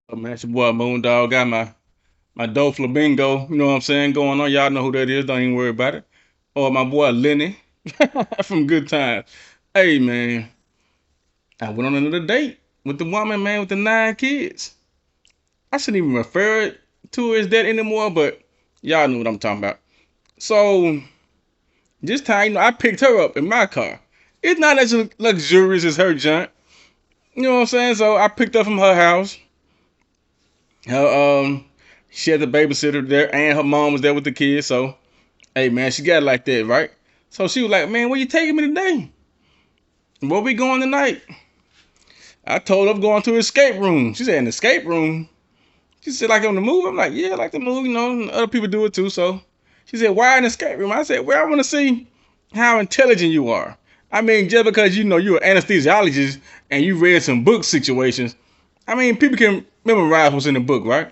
Oh man, it's your boy Moondog. Got my Doe Flamingo, you know what I'm saying, going on. Y'all know who that is, don't even worry about it. Or my boy Lenny from Good Times. Hey man, I went on another date with the woman, man, with the 9 kids. I shouldn't even refer it to her as that anymore, but y'all know what I'm talking about. So this time, I picked her up in my car. It's not as luxurious as her junk. You know what I'm saying? So I picked up from her house. Her she had the babysitter there and her mom was there with the kids, so hey man, she got it like that, right? So she was like, man, where you taking me today? Where we going tonight? I told her I'm going to an escape room. She said, an escape room? She said, like on the move? I'm like, yeah, I like the move, other people do it too. So she said, why an escape room? I said, well, I want to see how intelligent you are. I mean, just because you're an anesthesiologist and you read some book situations, I mean, people can memorize what's in the book, right?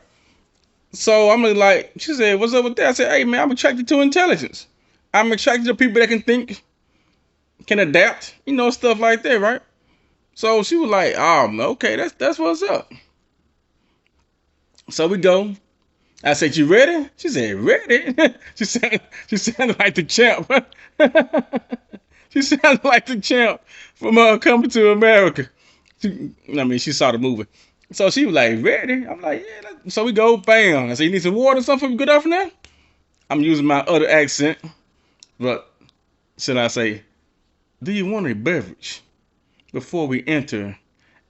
So I'm like, she said, what's up with that? I said, hey man, I'm attracted to intelligence. I'm attracted to people that can think, can adapt, stuff like that, right? So she was like, okay, that's what's up. So we go. I said, you ready? She said, ready? She sounded like the champ. She sounded like the champ from Coming to America. She saw the movie. So she was like, ready? I'm like, yeah. So we go, bam. I said, you need some water or something for good off now? I'm using my other accent, but should I say, do you want a beverage before we enter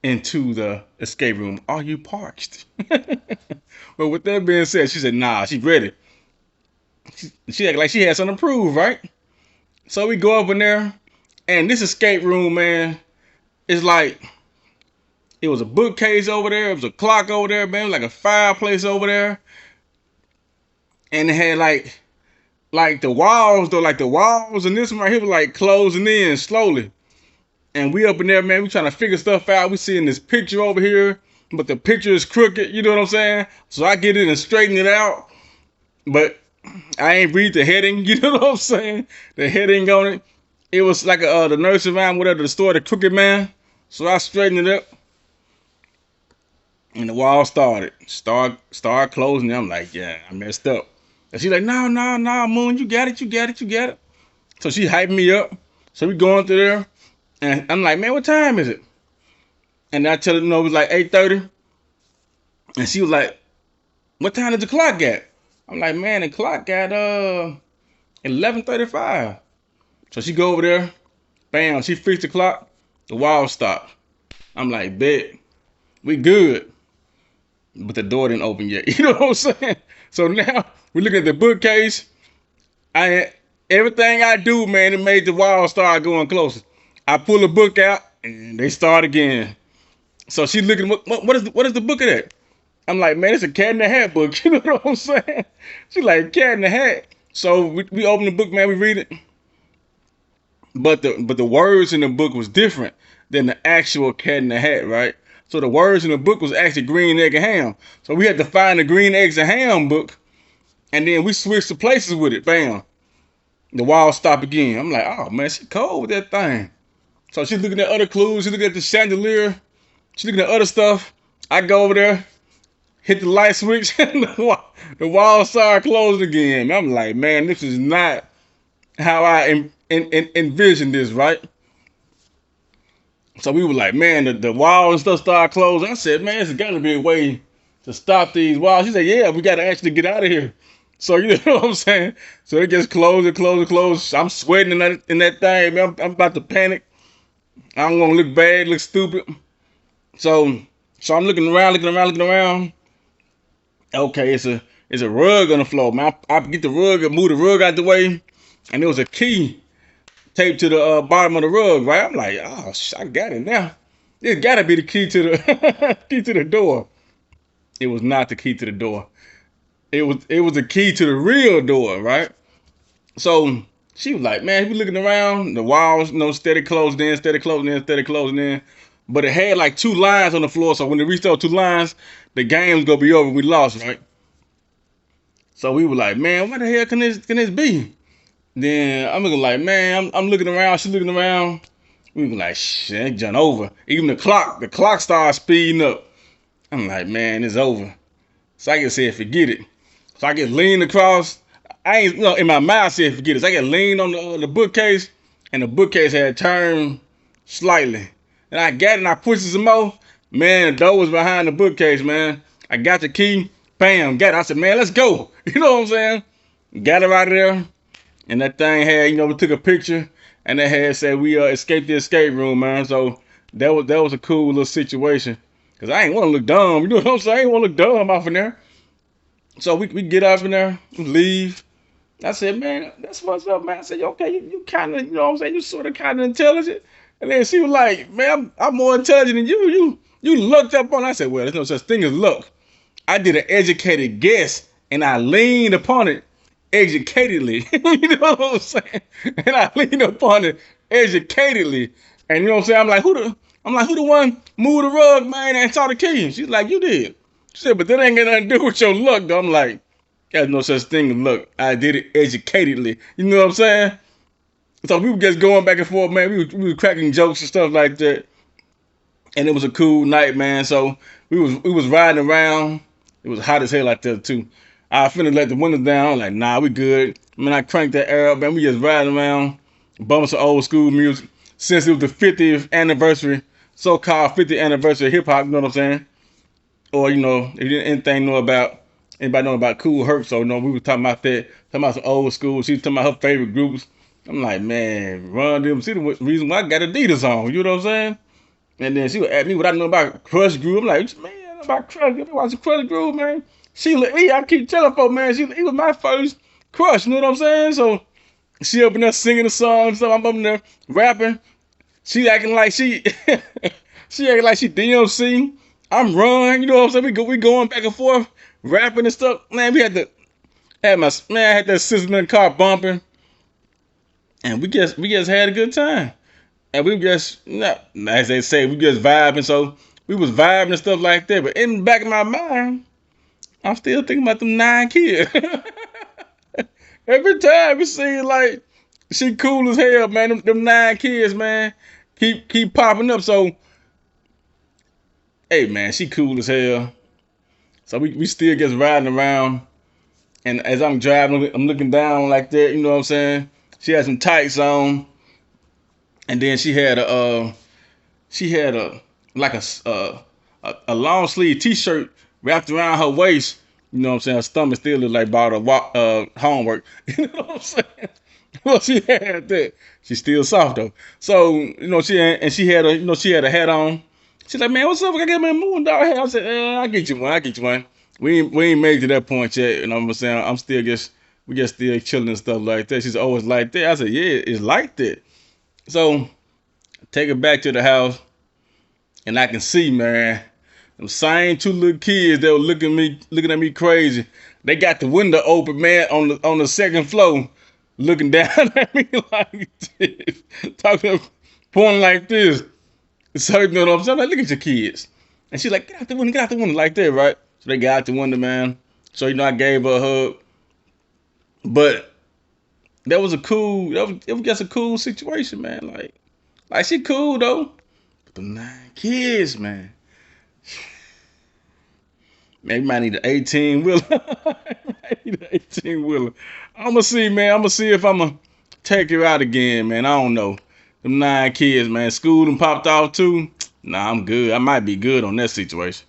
into the escape room? Are you parched? But with that being said, she said, nah, she's ready. She acted like she had something to prove, right? So we go up in there, and this escape room, man, is like, it was a bookcase over there, it was a clock over there, man, like a fireplace over there, and it had like the walls though, like the walls and this one right here was like closing in slowly. And we up in there, man, we trying to figure stuff out. We seeing this picture over here, but the picture is crooked, you know what I'm saying? So I get it and straighten it out, but I ain't read the heading, you know what I'm saying? The heading on it. It was like the nursery rhyme, whatever, the story, the crooked man. So I straightened it up, and the wall started. Start closing. I'm like, yeah, I messed up. And she's like, no, no, no, Moon, you got it, you got it, you got it. So she hyped me up. So we going through there, and I'm like, man, what time is it? And I tell her, it was like 8:30. And she was like, what time did the clock get? I'm like, man, the clock got 11:35. So she go over there, bam, she fixed the clock, the wall stopped. I'm like, bet, we good. But the door didn't open yet. You know what I'm saying? So now we look at the bookcase. I Everything I do, man, it made the wall start going closer. I pull the book out and they start again. So she looking, what is the book of that? I'm like, man, it's a Cat in the Hat book. You know what I'm saying? She like, Cat in the Hat. So we open the book, man, we read it. But the words in the book was different than the actual Cat in the Hat, right? So the words in the book was actually green egg and ham. So we had to find the green eggs and ham book, and then we switched the places with it. Bam, the wall stopped again. I'm like, oh man, she cold with that thing. So she's looking at other clues. She's looking at the chandelier. She's looking at other stuff. I go over there, hit the light switch, and the wall started closing again. I'm like, man, this is not how I envisioned this, right? So we were like, man, the wall and stuff started closing. I said, man, there's got to be a way to stop these walls. She said, yeah, we got to actually get out of here. So you know what I'm saying? So it gets closed and closed and closed. I'm sweating in that thing, man. I'm about to panic. I'm gonna look bad, look stupid. So so I'm looking around, looking around, looking around. Okay, it's a rug on the floor, man. I get the rug and move the rug out the way, and there was a key taped to the bottom of the rug, right? I'm like, oh, I got it now. It gotta be the key to the key to the door. It was not the key to the door. It was the key to the real door, right? So she was like, man, we looking around, the walls, steady closing in, steady closing in, steady closing in. But it had like two lines on the floor, so when it reached those two lines, the game's gonna be over. We lost, right? So we were like, man, what the hell can this be? Then I'm looking like, man, I'm looking around, she's looking around. We were like, shit, ain't done over. Even the clock started speeding up. I'm like, man, it's over. So I just said, forget it. So I get leaned across. I ain't, in my mind I said, forget it. So I get leaned on the bookcase, and the bookcase had turned slightly. And I got it and I pushed it some more. Man, the door was behind the bookcase, man. I got the key, bam, got it. I said, man, let's go. You know what I'm saying? Got it out of there. And that thing had, we took a picture, and that had said we escaped the escape room, man. So that was a cool little situation. Cause I ain't want to look dumb. You know what I'm saying? I ain't want to look dumb off in there. So we get up in there, we leave. I said, man, that's what's up, man. I said, okay, you kind of, you know what I'm saying? You sort of kind of intelligent. And then she was like, man, I'm more intelligent than you. You looked up on it. I said, well, there's no such thing as luck. I did an educated guess, and I leaned upon it educatedly. You know what I'm saying? And I leaned upon it educatedly. And you know what I'm saying? I'm like, who the one moved the rug, man, and saw the key? She's like, you did. She said, but that ain't got nothing to do with your luck, though. I'm like, there's no such thing as luck. I did it educatedly. You know what I'm saying? So we were just going back and forth, man. We were cracking jokes and stuff like that. And it was a cool night, man. So we was riding around. It was hot as hell out there too. I finna let the windows down. I'm like, nah, we good. Man, I cranked that air up, man. We just riding around, bumping some old school music. Since it was the 50th anniversary, so-called 50th anniversary of hip hop, you know what I'm saying? Or if you didn't anybody know about Cool Herc, so we were talking about that, talking about some old school. She was talking about her favorite groups. I'm like, man, Run DMC the reason why I got Adidas on. You know what I'm saying? And then she would ask me what I know about Crush Groove. I'm like, man, I know about Crush Groove. I watch Crush Groove, man. She let me. I keep telling folks, man, he was my first crush. You know what I'm saying? So she up in there singing the song, so I'm up in there rapping. She acting like she she acting like she DMC. I'm Run. You know what I'm saying? We going back and forth, rapping and stuff. Man, we had to had my man I had that sister in the car bumping, and we just had a good time. And we just, as they say, we just vibing. So we was vibing and stuff like that. But in the back of my mind, I'm still thinking about them 9 kids. Every time it seems like she cool as hell, man. Them 9 kids, man, keep popping up. So, hey, man, she cool as hell. So we still just riding around. And as I'm driving, I'm looking down like that. You know what I'm saying? She had some tights on. And then she had a like a long sleeve T-shirt wrapped around her waist. You know what I'm saying? Her stomach still looked like bought homework. You know what I'm saying? Well, she had that. She's still soft though. So she had a hat on. She's like, man, what's up? I got my moon dog hat. I said, I get you one. I get you one. We ain't made to that point yet. You know what I'm saying? We just still chilling and stuff like that. She's always like that. I said, yeah, it's like that. So take her back to the house, and I can see, man, them same 2 little kids that were looking at me crazy. They got the window open, man, on the second floor, looking down at me like this, talking, pointing like this. So you know what I'm saying? Like, look at your kids. And she's like, get out the window like that, right? So they got out the window, man. So I gave her a hug, but it was just a cool situation, man. Like she cool though. But the 9 kids, man. Maybe might need an 18 wheeler. I need an 18 wheeler. I'ma see, man. I'ma see if I'ma take her out again, man. I don't know. Them 9 kids, man. School done popped off too. Nah, I'm good. I might be good on that situation.